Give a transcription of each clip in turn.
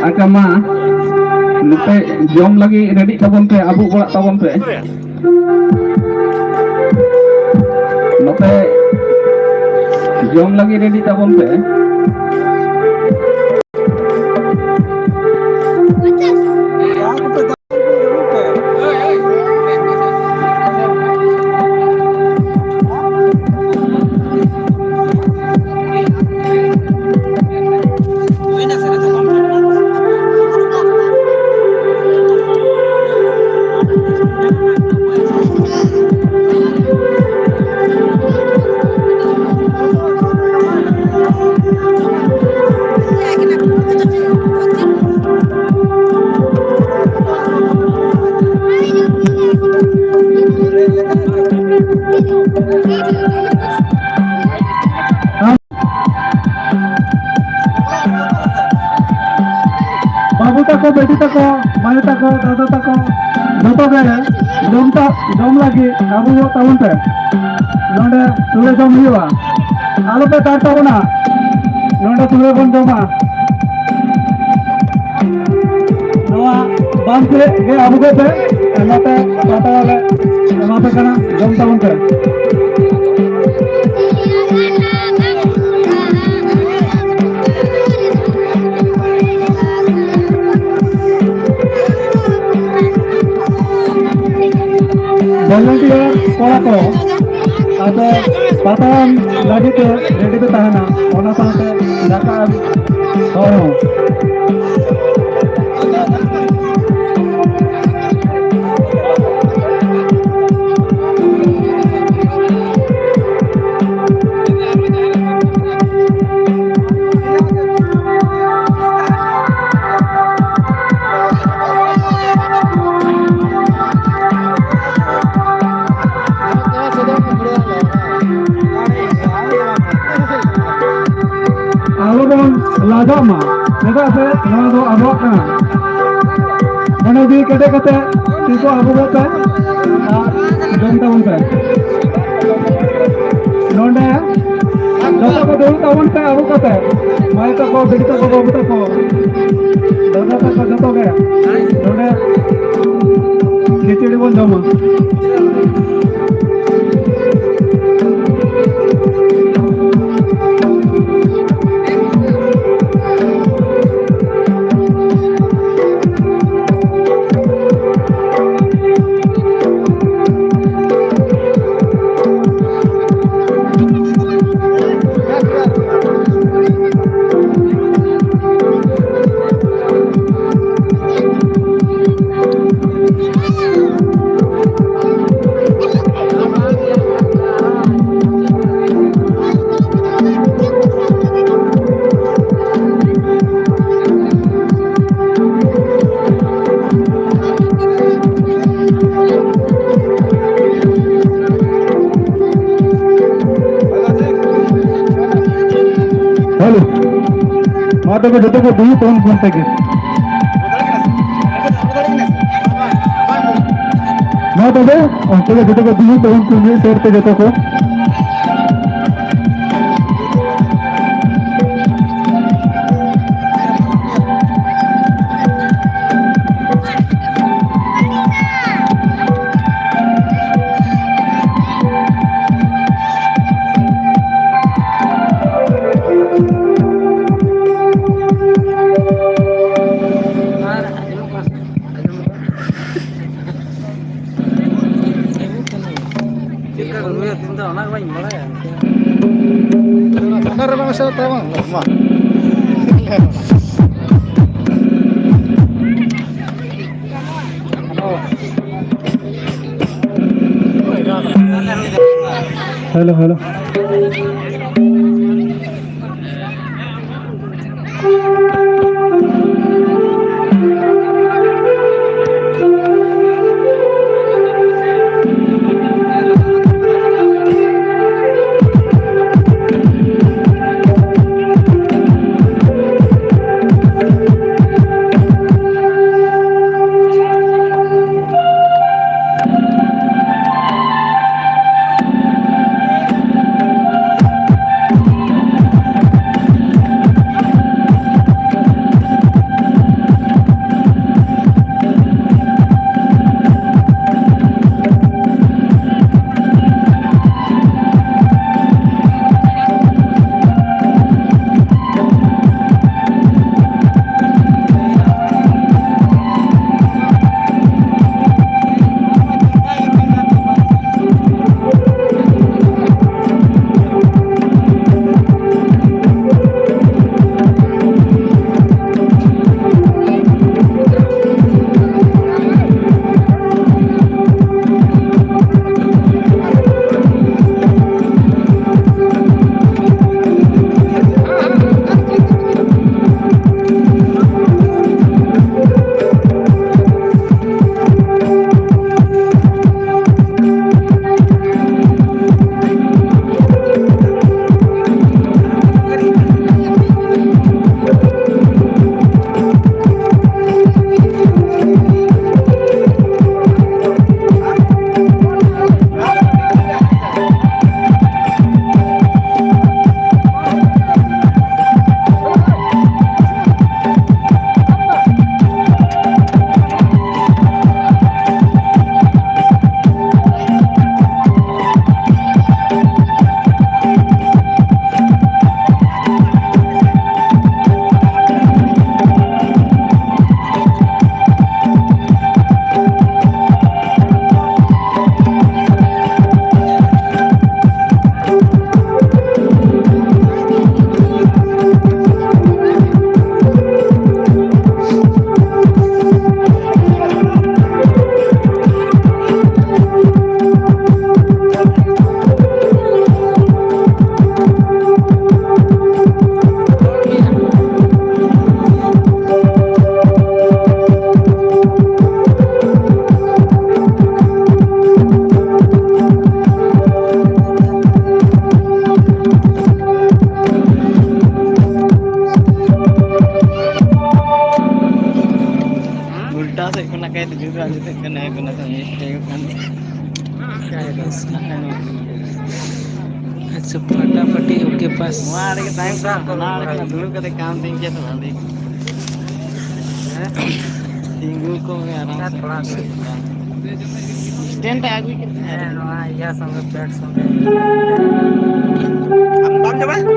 Agama nute jom lagi ready tabon pe abu bola tabon pe nute jom lagi ready tabon pe babu tako beti tako mayu tako dada tako joto ge jom lagi abu bo tabon pe nonde sule jom huwa alu pe tar tabona nonde sule bon joma noa bante ge abu ge pe emate pata wale emate kana jom tabon pe volunteer kora ko ate patam lagi te ready te tahana ona sate daka horo lagama nega se nona do abok kana mone di kete kete tiko abu bote jom tabon pe nonde joto ko dul tabon pe abu kate mai tako bedi tako babu tako dada tako joto ge nonde khichdi bon joma को जतो को दूर कौन कौन तक ना तो दे और तो जतो को दूर कौन कौन से सेट पे जतो को हेलो हेलो अच्छा फटाफटी ओके पास टिंगू को भी आराम से स्टैंड आगे या संगे बैठ संगे हम बाम जाबा सर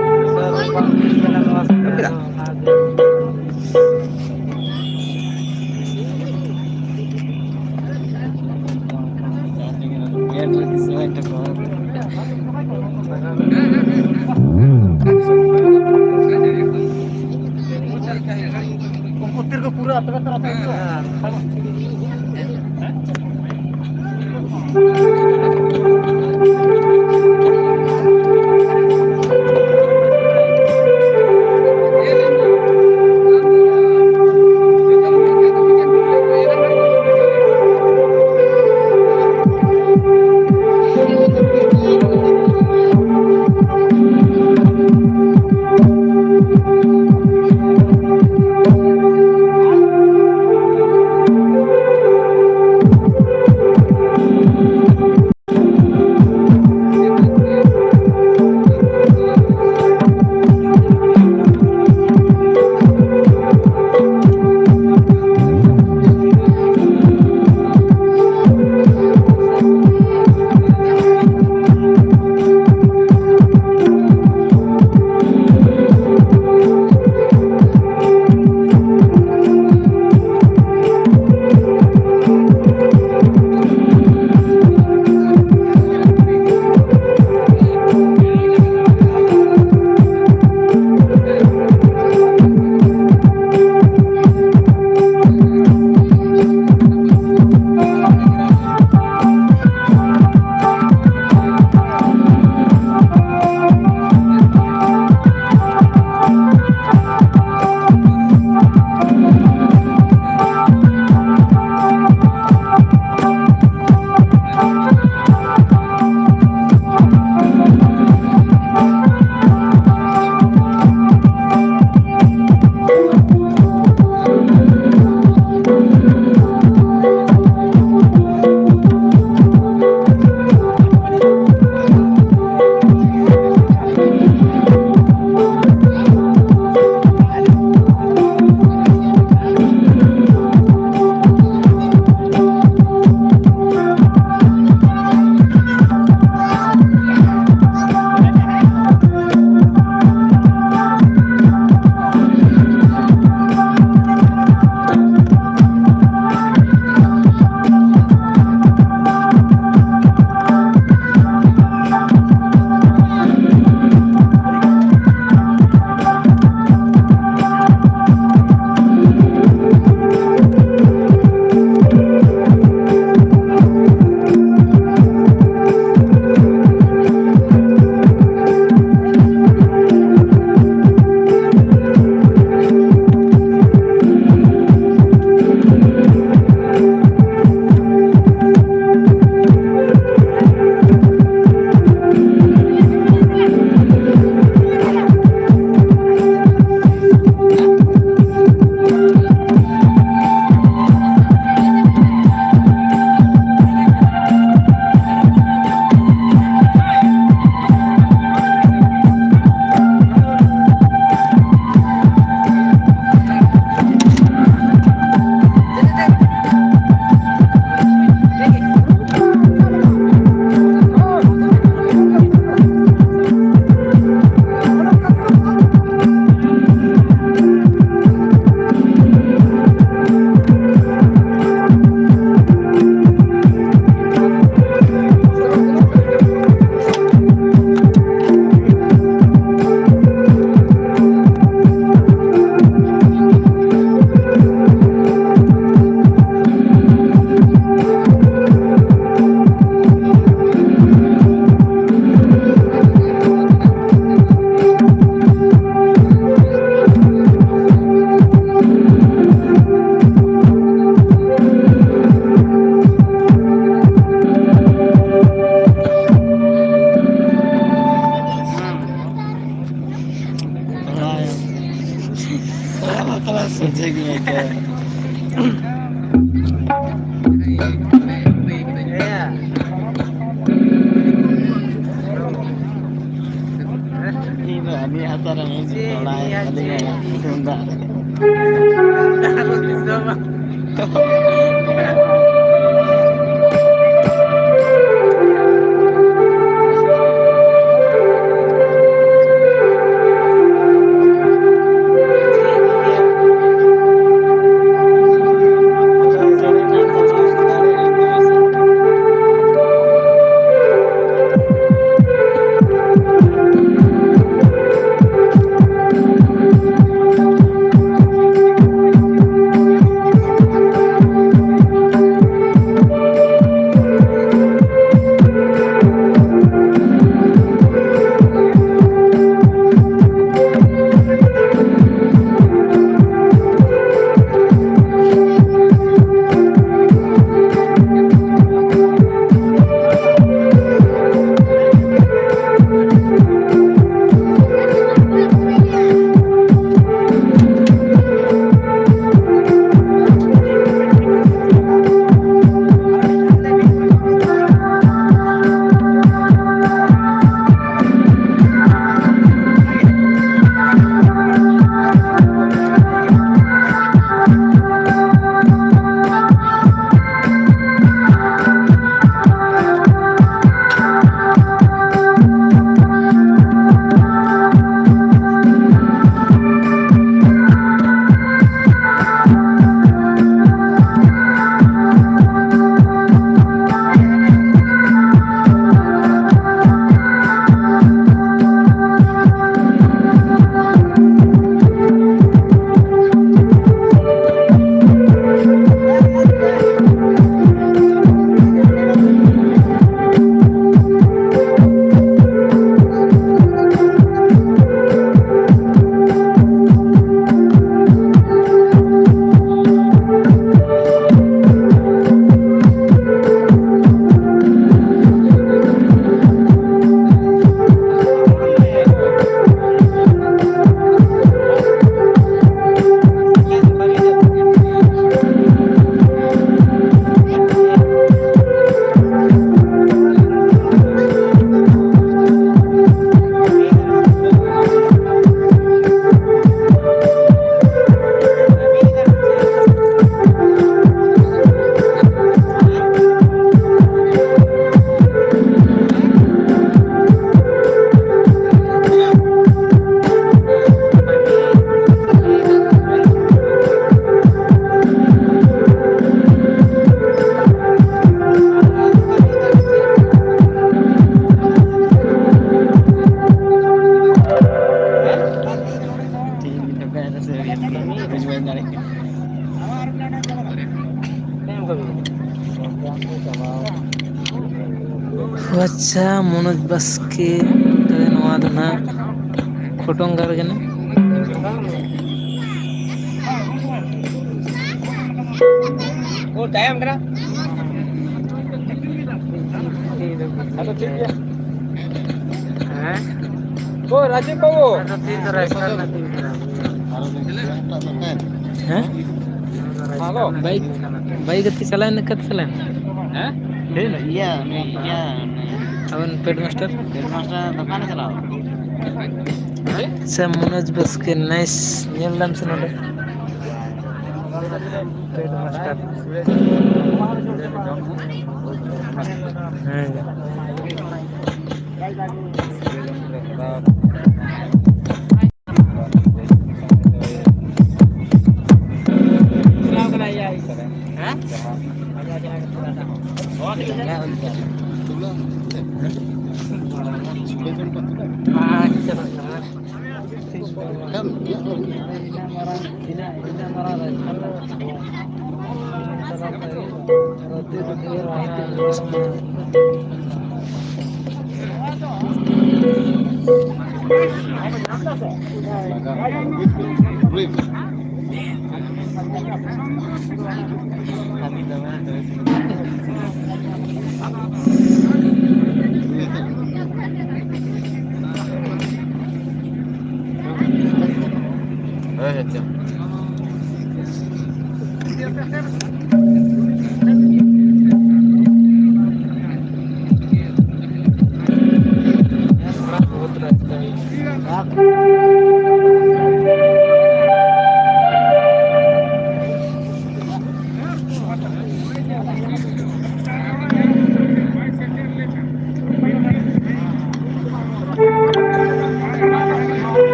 बाम केला नवास को पूरा सोचेगी मैं क्या ᱟᱪᱪᱷᱟ ᱢᱚᱱᱳᱡᱽ ᱵᱟᱥᱠᱮ ᱱᱚᱣᱟ ᱫᱚ ᱱᱟᱜ ᱠᱷᱚᱴᱚᱝᱜᱟ ᱨᱮ ᱠᱟᱱᱟ᱾ ᱛᱟᱭᱚᱢ ᱠᱟᱱᱟ ᱟᱫᱚ ᱴᱷᱤᱠ ᱜᱮᱭᱟ ᱦᱮᱸ ᱨᱟᱡᱤᱵ ᱵᱟᱵᱩ ᱦᱮᱸ ᱦᱮᱞᱳ ᱵᱟᱭᱤᱠ ᱟᱛᱮ ᱪᱟᱞᱟᱣᱮᱱ ᱠᱟᱛᱮ ᱪᱟᱞᱟᱣᱮᱱ ᱦᱮᱸ ᱟᱵᱮᱱ ᱯᱮᱰ ᱢᱟᱥᱴᱟᱨ ᱫᱚᱠᱟᱱᱮ ᱪᱟᱞᱟᱣ ᱟᱪᱪᱷᱟ ᱢᱚᱱᱳᱡᱽ ᱵᱟᱥᱠᱮ ᱱᱟᱭᱤᱥ ᱧᱮᱞ ᱫᱟᱢ ᱥᱮ ᱱᱚᱰᱮ ᱯᱮᱰ ᱢᱟᱥᱴᱟᱨ ᱦᱮᱸ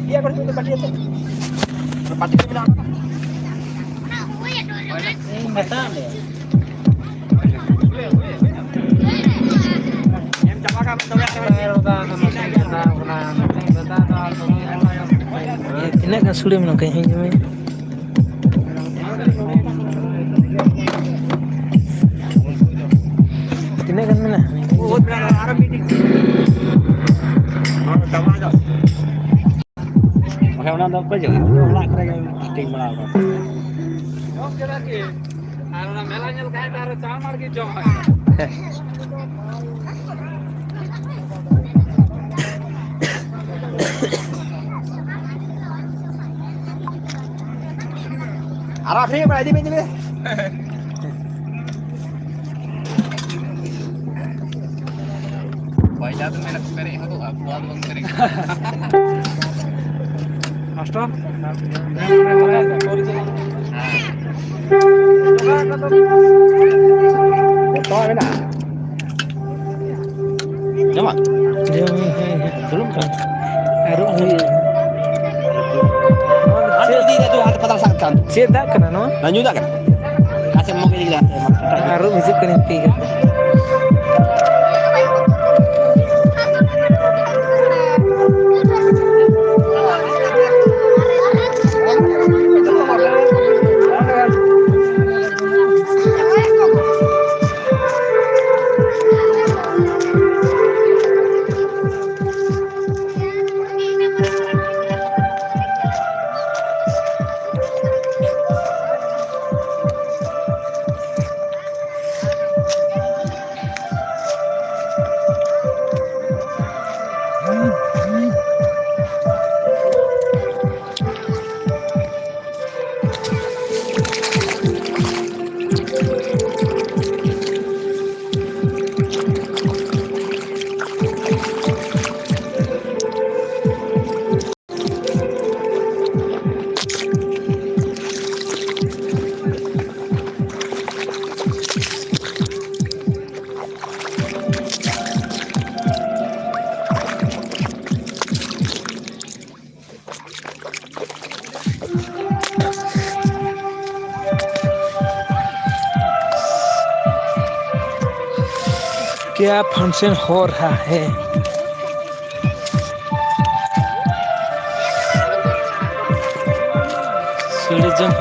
Iya kan itu tadi itu. Pasti dia bilang. Enggak tahu deh. Em chama ka betul ya. Tinaga kan sudah menang kayak ini. Tinaga kan mana? Oh, berang Arab meeting. Oh, sama aja. Oke, udah apa aja? Udah kira meeting malah. Oh, kira ki. Ana melanya kayak taruh camar ki jong. Arab ni mana di sini? भाई जा तो मेहनत करे हो तो आप बहुत वक्त करेंगे मास्टर तो है ना जमा Belum kan? Aduh, nanti dia tu ada patah sakit cedak kan no? lanjut tak kan kasih mau gini lah Aduh, masih kan tiga. क्या फंक्शन हो रहा है? सीढ़ी जंप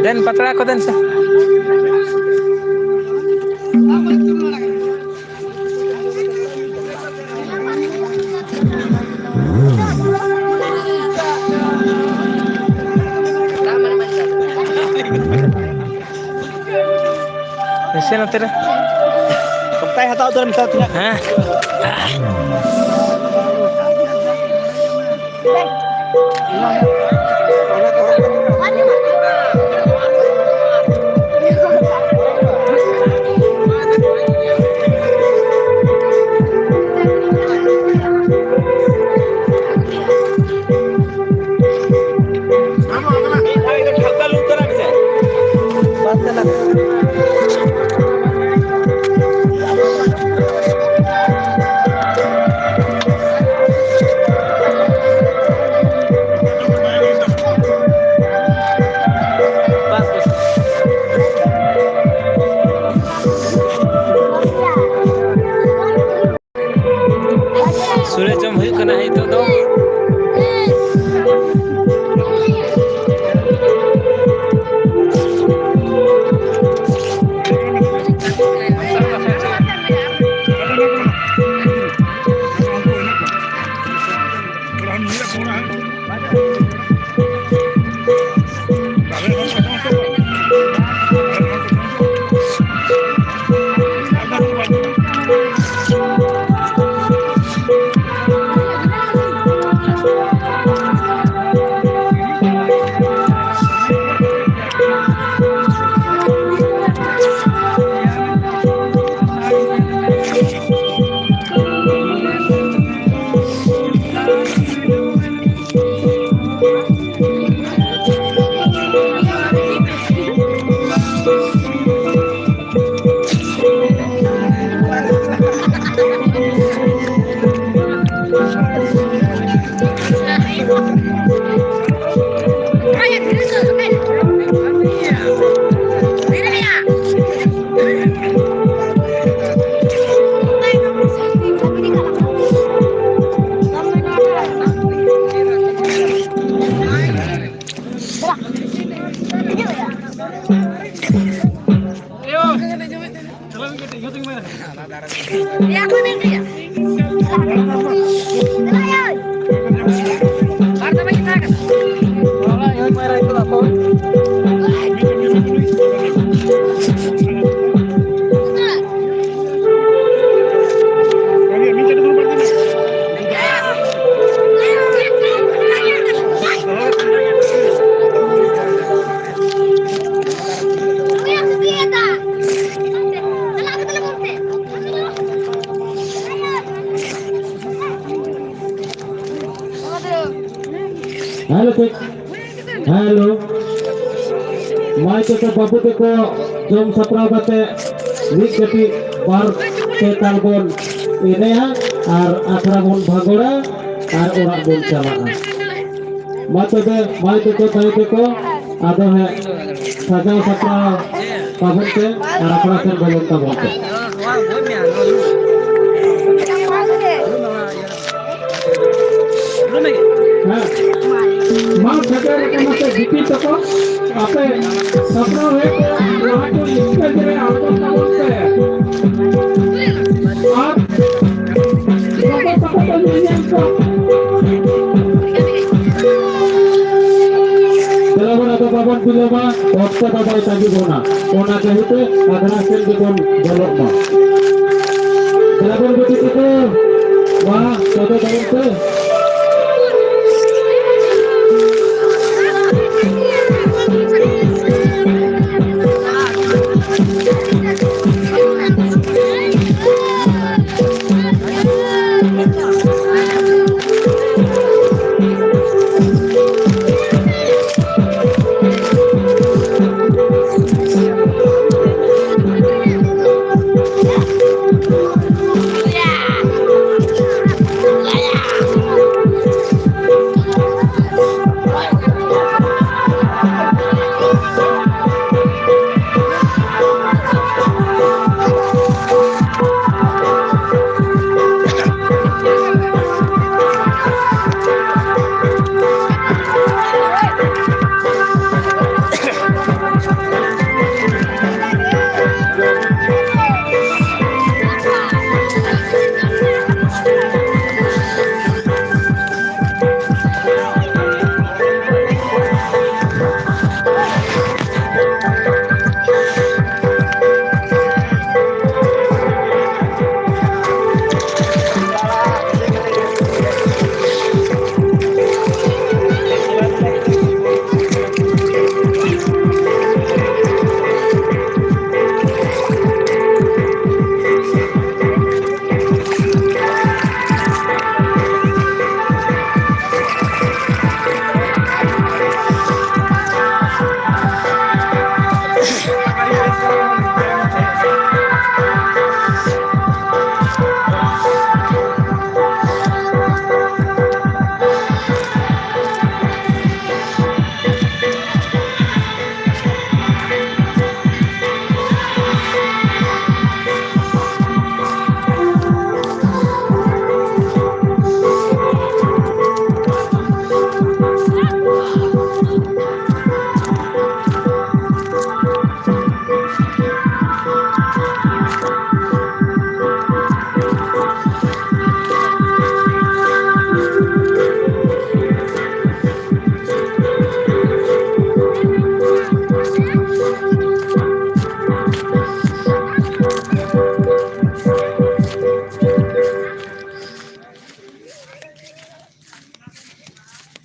देन पकड़ा को देन से ऐसे ना तेरा sampai atau dalam misalnya हाँ हेलो हेलो माई तक बाबू तक जम सपराव करते वीक कटी बार पे तालबन इने और आखरा बन भागोड़ा और ओरा बन चला माई तक ताई तक आदो है सजाव सपराव पाबन के और आखरा से बलन ताबन के मां सजा रकम से जीती तको आपे सपना है वहां को इसके जरे आपको क्या बोलते हैं आप लोगों को पता नहीं है इसको चलो बना तो बाबन पिलोमा वक्त बाबा तागी बोना ओना कहते अगला से दिकोन जलक मा चलो बन बेटी को वाह तो बोलते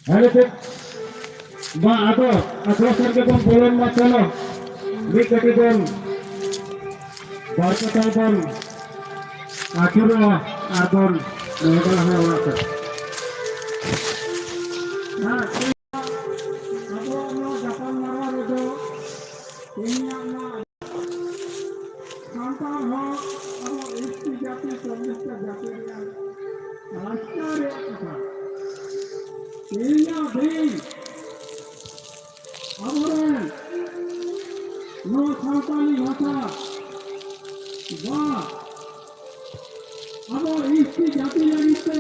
हेलो फिर बा आदो अथवा सर के बम बोलन मत चलो भी कटी बम बारका बम आखिरो आदोन मेरा है वहां पर हां अब हम जापान मारवा दो दुनिया में सांता हो अब इसकी जाति समस्त जाति आश्चर्य था Iya deh, amoran, no sampani hata, wah, amor isti jati lagi te,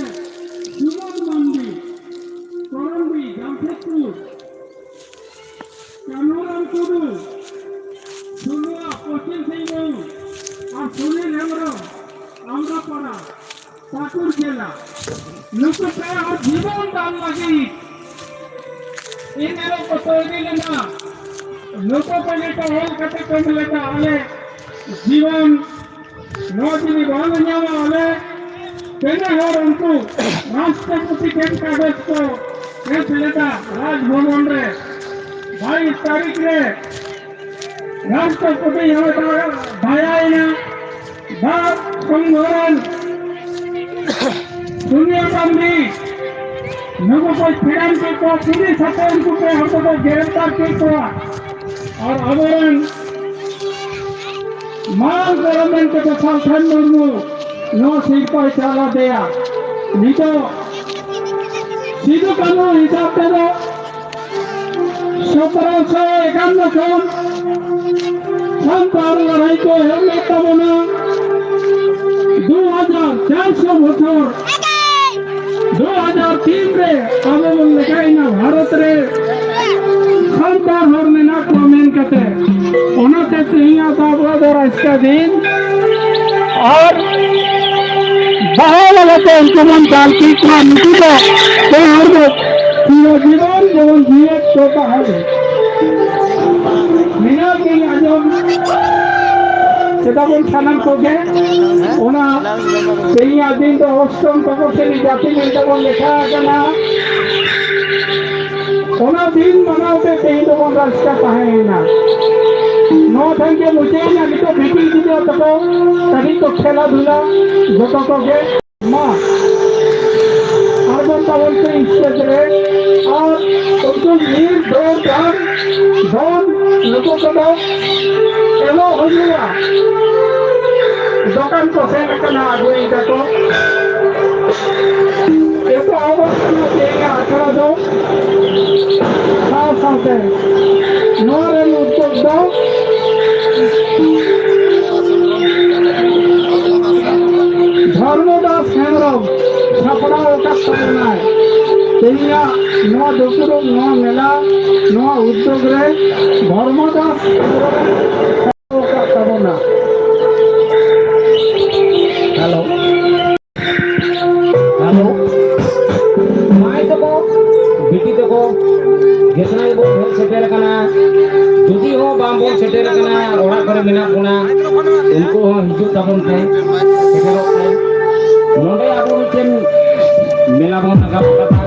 Jumat mandi, Korambi, Jamshedpur, Kanuran Tudu, সুনুয়া পশ্চিম সিংভূম আর সুনীল হেমব্রম আমরা পড়া পাকুড় জেলা নুকুতে আমার জীবন দান লাগি इन्हें को तोड़ी लेना लोगों को लेकर होल करते कम लेकर आले जीवन नौकरी वाले जावा वाले कहने हो उनको राष्ट्रपति के कागज को कैसे लेता राजभवन रे 22 तारीख रे राष्ट्रपति यहाँ भाया ना बात संगोरन दुनिया बंदी लोगों को फिरान के को पुलिस हत्या उनको पे हमको को गिरफ्तार के को और अवरण माल गवर्नमेंट को संगठन मुर्मू नो सीट पर चला दिया नहीं तो सीधो कानू हिसाब से तो 1751 संतान लड़ाई को हमने तब ना 2400 बच्चों 2003 रे आबो लेकाई ना भारत रे संतान हरने ना कमेंट करते ओनाते तिया बाबा दर इसका दिन और बाहर वाले इंतजाम चाल की का नीति को तो हर जीवन जीवन जीए तो का है मिना की आजम সেটা বল সালাম কোকে ওনা সেই দিন তো অষ্টম তপস্বী জাতি মেনটা বল লেখা আছে না ওনা দিন মানাওতে সেই তো বল রাস্তা পায় না नो थैंक यू मुझे ना तो बेटी की जो तो तभी तो खेला धुला जो तो के मां और वो पावन से इश्क रे और तो नीर दो जान दोन लोगों को दो एलो हो गया दुकान को से करना आगे इधर तो ये तो आवाज में देगा अठारह दो साफ साफ है नोरे उत्तर दो धर्मदास हेमब्रम छपड़ा का समय तेलिया नवा दोसरो नवा मेला नवा उद्योग रे धर्मदास का कामना हेलो हेलो माय तो बिटी तो गेसना बो भेल सेटेर कना जुदी हो बामबो सेटेर कना ओड़ा करे मेना कोना उनको हिजु तबन पे सेटेरो पे नोडे आबो मिटेन मेला बन लगा पता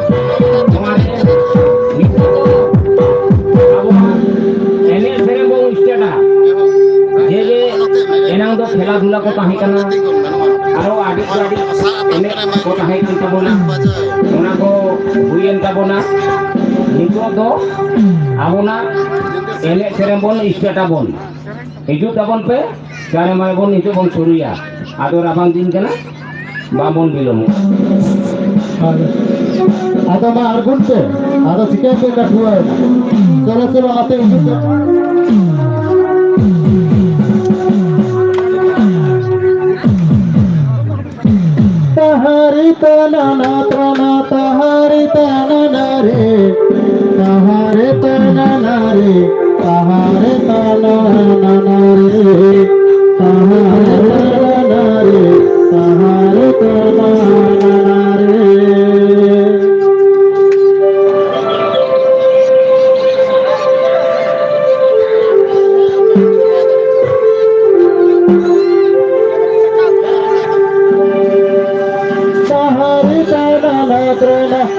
हमारे आबो एने सेरे बो स्टेटा जे जे एनांग दो खेला धुला को ताही कना आरो आदि एने को ताही कन तबोना ओना को हुयन तबोना निको दो आबोना एने सेरे बन स्टेटा बन हिजु तबन पे चारे माय बन हिजु बन सुरिया आदो राबांग दिन कना बाबन बिलोमो आता मा अर्गुन पे आता चिकन पे कठुआ चलो चलो आते हैं तहारी तना ना तना तहारी तना ना रे तहारे तना ना रे तहारे तना ना रे तहारे तना ना रे तहारे तना ना रे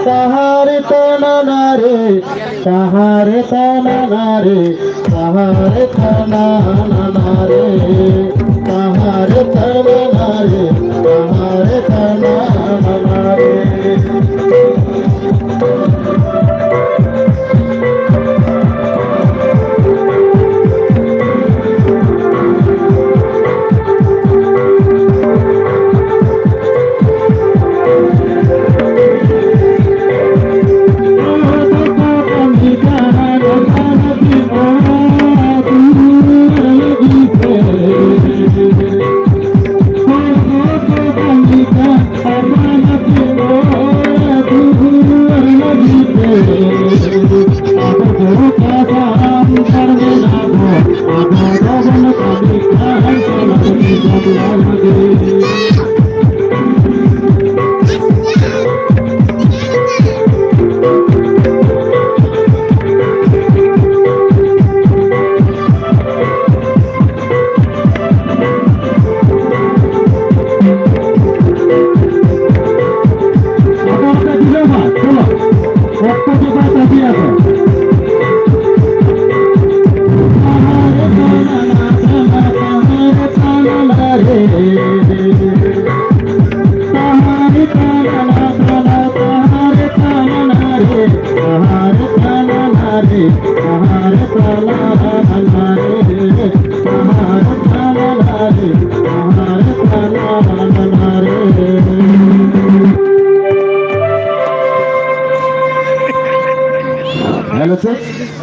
सहारे तना ना रे सहारे तना ना रे सहारे तना ना रे सहारे तना ना रे सहारे तना ना रे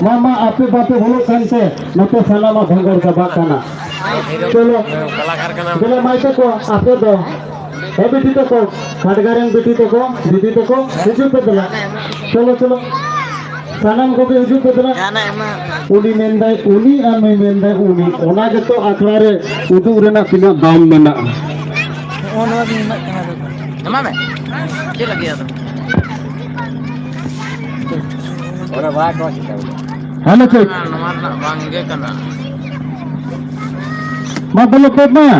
मामा आपे बापे बोलो कानते नते सानामा भंगर का बाकाना चलो चलो माइते को आपे दो ए बेटी तो को खडगारें बेटी तो को दीदी तो को हिजू पे दला चलो चलो सानाम को भी हिजू पे दला उनी मेंदाय उनी आ मैं मेंदाय उनी ओना जतो आखड़ा रे उदू रेना तिना दाम मेना एमा में के लगिया तो Orang bawa kau sih. हां चेक नमार ना बांगे कना मा बोलो पेट में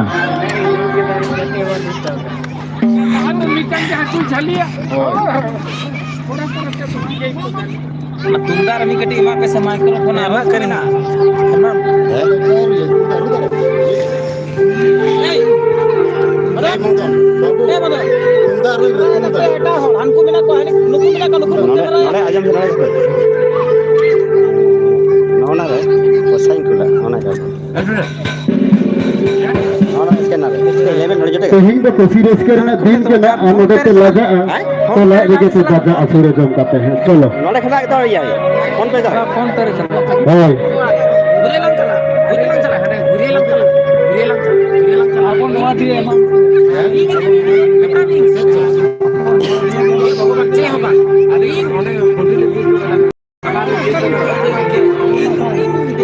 तुंगार मी कटी मा कैसे माइक्रोफोन आवा करेना हमको बिना को नुकु बिना को नुकु Mana aja mana itu. Mana ada? Pesaing kula. Mana ada? Mana scan ada? Level nol jete. तो हिंद को सीरियस करना दिन के ना आमोदे तो लगा तो लगे के तो जागा असुरे जम करते हैं चलो Mana kena kita ya? Phone पे dah. फोन करे चलो भाई गुरेलम चला हटे गुरेलम चला अपन नवा दिए एमा कपड़ा नहीं बच्चे होगा अरे